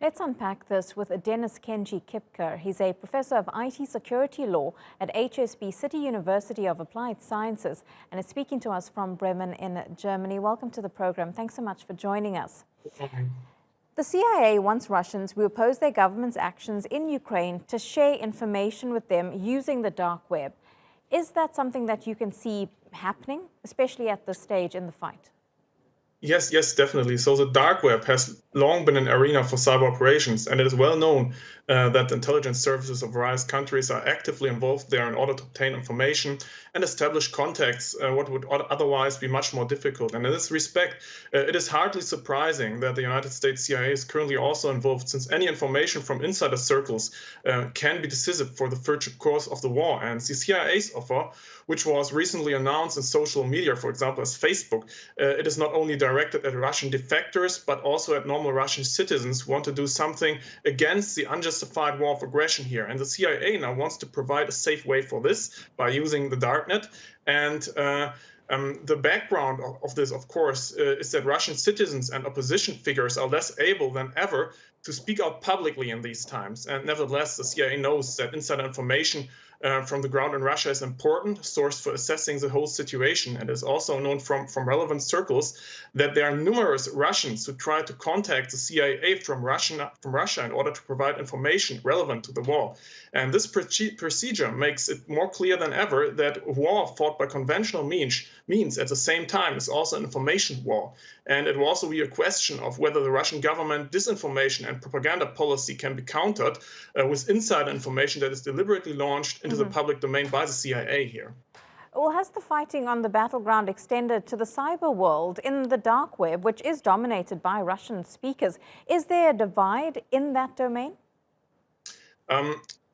Let's unpack this with Dennis-Kenji Kipker. He's a professor of IT security law at HSB City University of Applied Sciences and is speaking to us from Bremen in Germany. Welcome to the program. Thanks so much for joining us. The CIA wants Russians who oppose their government's actions in Ukraine to share information with them using the dark web. Is that something that you can see happening, especially at this stage in the fight? Yes, definitely. So the dark web has long been an arena for cyber operations, and it is well known that intelligence services of various countries are actively involved there in order to obtain information and establish contacts, what would otherwise be much more difficult. And in this respect, it is hardly surprising that the United States CIA is currently also involved, since any information from insider circles can be decisive for the future course of the war. And the CIA's offer, which was recently announced in social media, for example, as Facebook, it is not only directed at Russian defectors, but also at normal Russian citizens who want to do something against the unjustified war of aggression here. And the CIA now wants to provide a safe way for this by using the darknet. And the background of this, of course, is that Russian citizens and opposition figures are less able than ever to speak out publicly in these times. And nevertheless, the CIA knows that insider information from the ground in Russia is an important source for assessing the whole situation. And is also known from relevant circles that there are numerous Russians who try to contact the CIA from Russia in order to provide information relevant to the war. And this procedure makes it more clear than ever that war fought by conventional means at the same time is also an information war. And it will also be a question of whether the Russian government disinformation and propaganda policy can be countered with insider information that is deliberately launched into the public domain by the CIA here. Well, has the fighting on the battleground extended to the cyber world in the dark web, which is dominated by Russian speakers? Is there a divide in that domain?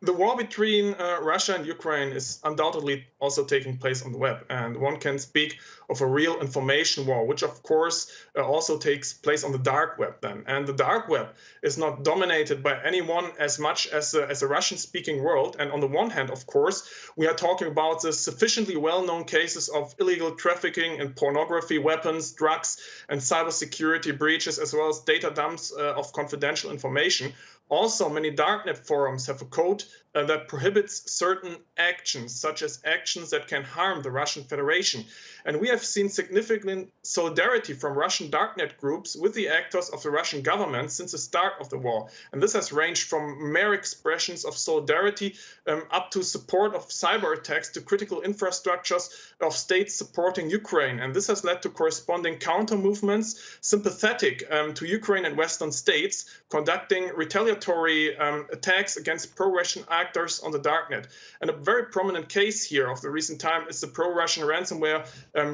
The war between Russia and Ukraine is undoubtedly also taking place on the web, and one can speak of a real information war, which of course also takes place on the dark web then. And the dark web is not dominated by anyone as much as a Russian-speaking world. And on the one hand, of course, we are talking about the sufficiently well-known cases of illegal trafficking in pornography, weapons, drugs, and cybersecurity breaches, as well as data dumps of confidential information. Also, many darknet forums have a code that prohibits certain actions, such as actions that can harm the Russian Federation. And we have seen significant solidarity from Russian darknet groups with the actors of the Russian government since the start of the war. And this has ranged from mere expressions of solidarity up to support of cyber attacks to critical infrastructures of states supporting Ukraine. And this has led to corresponding counter movements sympathetic to Ukraine and Western states conducting retaliatory attacks against pro-Russian actors on the darknet. And a very prominent case here of the recent time is the pro-Russian ransomware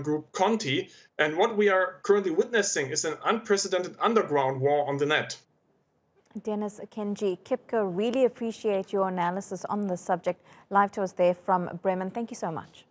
group Conti. And what we are currently witnessing is an unprecedented underground war on the net. Dennis-Kenji Kipker, really appreciate your analysis on this subject. Live to us there from Bremen. Thank you so much.